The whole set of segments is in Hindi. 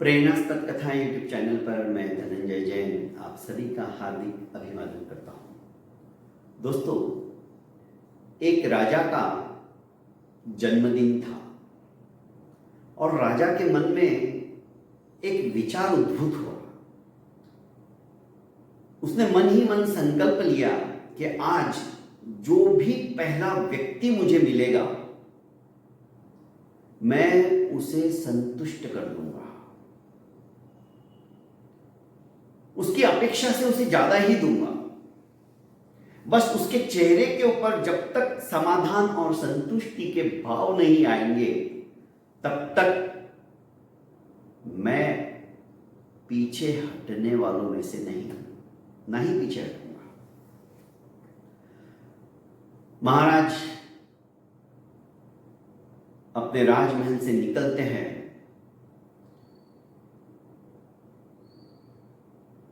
प्रेरणास्पद कथा यूट्यूब चैनल पर मैं धनंजय जैन आप सभी का हार्दिक अभिवादन करता हूँ। दोस्तों, एक राजा का जन्मदिन था और राजा के मन में एक विचार उद्भूत हुआ। उसने मन ही मन संकल्प लिया कि आज जो भी पहला व्यक्ति मुझे मिलेगा मैं उसे संतुष्ट कर दूंगा। उसकी अपेक्षा से उसे ज्यादा ही दूंगा। बस उसके चेहरे के ऊपर जब तक समाधान और संतुष्टि के भाव नहीं आएंगे तब तक मैं पीछे हटने वालों में से नहीं पीछे हटूंगा। महाराज अपने राजमहल से निकलते हैं।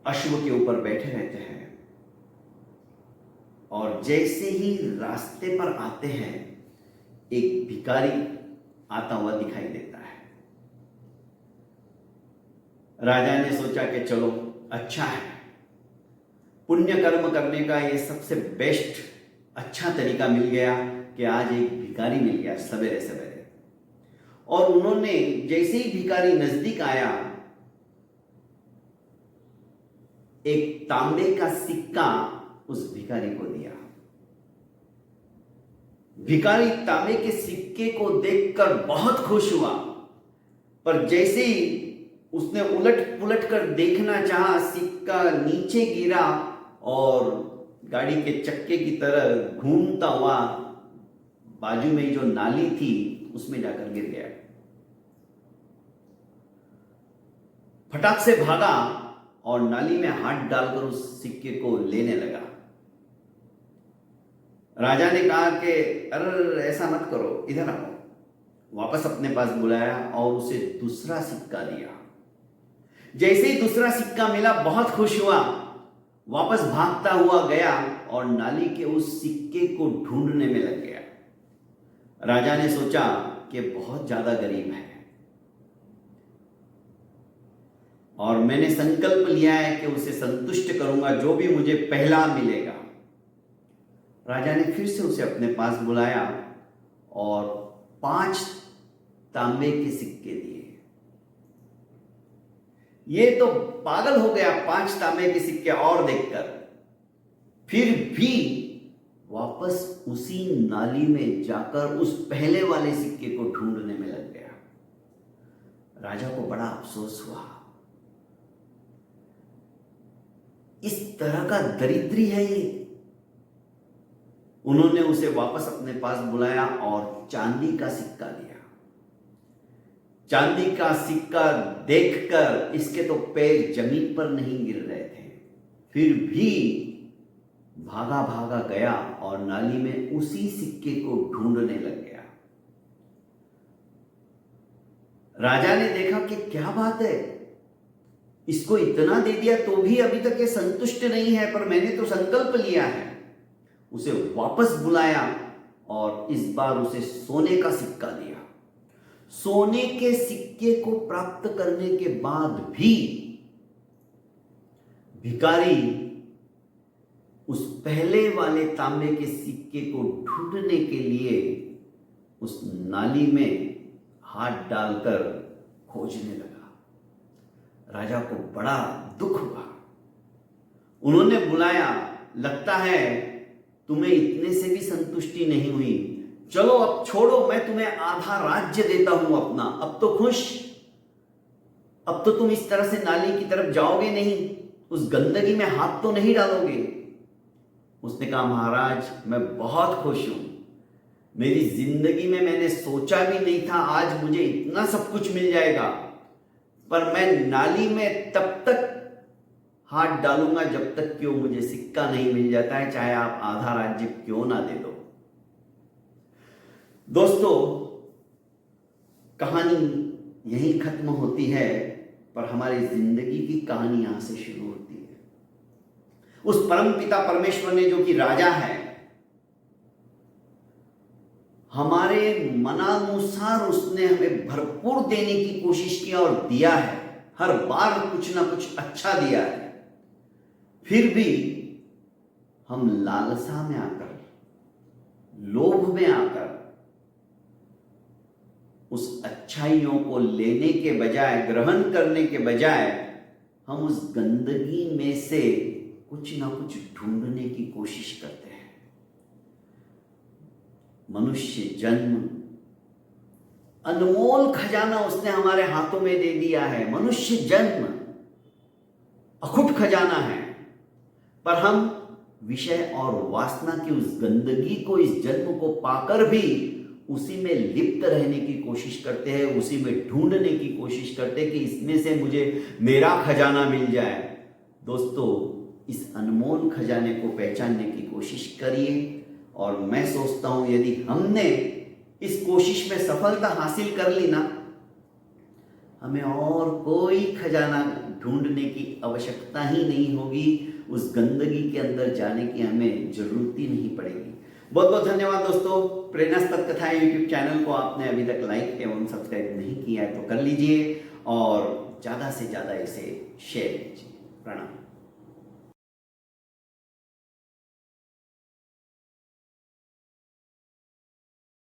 अश्व के ऊपर बैठे रहते हैं और जैसे ही रास्ते पर आते हैं एक भिखारी आता हुआ दिखाई देता है। राजा ने सोचा कि चलो अच्छा है, पुण्य कर्म करने का ये सबसे बेस्ट अच्छा तरीका मिल गया कि आज एक भिखारी मिल गया सवेरे सवेरे। और उन्होंने जैसे ही भिखारी नजदीक आया एक तांबे का सिक्का उस भिखारी को दिया। भिखारी तांबे के सिक्के को देखकर बहुत खुश हुआ, पर जैसे ही उसने उलट पुलट कर देखना चाहा सिक्का नीचे गिरा और गाड़ी के चक्के की तरह घूमता हुआ बाजू में जो नाली थी उसमें जाकर गिर गया। फटाक से भागा और नाली में हाथ डालकर उस सिक्के को लेने लगा। राजा ने कहा कि अरे ऐसा मत करो, इधर आओ। वापस अपने पास बुलाया और उसे दूसरा सिक्का दिया। जैसे ही दूसरा सिक्का मिला बहुत खुश हुआ, वापस भागता हुआ गया और नाली के उस सिक्के को ढूंढने में लग गया। राजा ने सोचा कि बहुत ज्यादा गरीब है और मैंने संकल्प लिया है कि उसे संतुष्ट करूंगा जो भी मुझे पहला मिलेगा। राजा ने फिर से उसे अपने पास बुलाया और 5 तांबे के सिक्के दिए। ये तो पागल हो गया 5 तांबे के सिक्के और देखकर, फिर भी वापस उसी नाली में जाकर उस पहले वाले सिक्के को ढूंढने में लग गया। राजा को बड़ा अफसोस हुआ। इस तरह का दरिद्री है ये। उन्होंने उसे वापस अपने पास बुलाया और चांदी का सिक्का दिया। चांदी का सिक्का देखकर इसके तो पैर जमीन पर नहीं गिर रहे थे, फिर भी भागा भागा गया और नाली में उसी सिक्के को ढूंढने लग गया। राजा ने देखा कि क्या बात है, इसको इतना दे दिया तो भी अभी तक ये संतुष्ट नहीं है, पर मैंने तो संकल्प लिया है। उसे वापस बुलाया और इस बार उसे सोने का सिक्का दिया। सोने के सिक्के को प्राप्त करने के बाद भी भिखारी उस पहले वाले तांबे के सिक्के को ढूंढने के लिए उस नाली में हाथ डालकर खोजने लगा। राजा को बड़ा दुख हुआ। उन्होंने बुलाया, लगता है तुम्हें इतने से भी संतुष्टि नहीं हुई, चलो अब छोड़ो, मैं तुम्हें आधा राज्य देता हूं अपना, अब तो खुश, अब तो तुम इस तरह से नाली की तरफ जाओगे नहीं, उस गंदगी में हाथ तो नहीं डालोगे। उसने कहा महाराज मैं बहुत खुश हूं, मेरी जिंदगी में मैंने सोचा भी नहीं था आज मुझे इतना सब कुछ मिल जाएगा, पर मैं नाली में तब तक हाथ डालूंगा जब तक कि वो मुझे सिक्का नहीं मिल जाता है, चाहे आप आधा राज्य क्यों ना दे दो। दोस्तों, कहानी यहीं खत्म होती है, पर हमारी जिंदगी की कहानी यहां से शुरू होती है। उस परम पिता परमेश्वर ने, जो कि राजा है, हमारे मनानुसार उसने हमें भरपूर देने की कोशिश किया और दिया है। हर बार कुछ ना कुछ अच्छा दिया है, फिर भी हम लालसा में आकर, लोभ में आकर उस अच्छाइयों को लेने के बजाय, ग्रहण करने के बजाय, हम उस गंदगी में से कुछ ना कुछ ढूंढने की कोशिश करते हैं। मनुष्य जन्म अनमोल खजाना उसने हमारे हाथों में दे दिया है। मनुष्य जन्म अखुट खजाना है, पर हम विषय और वासना की उस गंदगी को, इस जन्म को पाकर भी उसी में लिप्त रहने की कोशिश करते हैं, उसी में ढूंढने की कोशिश करते हैं कि इसमें से मुझे मेरा खजाना मिल जाए। दोस्तों, इस अनमोल खजाने को पहचानने की कोशिश करिए, और मैं सोचता हूं यदि हमने इस कोशिश में सफलता हासिल कर ली ना, हमें और कोई खजाना ढूंढने की आवश्यकता ही नहीं होगी। उस गंदगी के अंदर जाने की हमें जरूरत ही नहीं पड़ेगी। बहुत बहुत धन्यवाद दोस्तों। प्रेरणास्पद कथाएं यूट्यूब चैनल को आपने अभी तक लाइक एवं सब्सक्राइब नहीं किया है तो कर लीजिए, और ज़्यादा से ज़्यादा इसे शेयर कीजिए।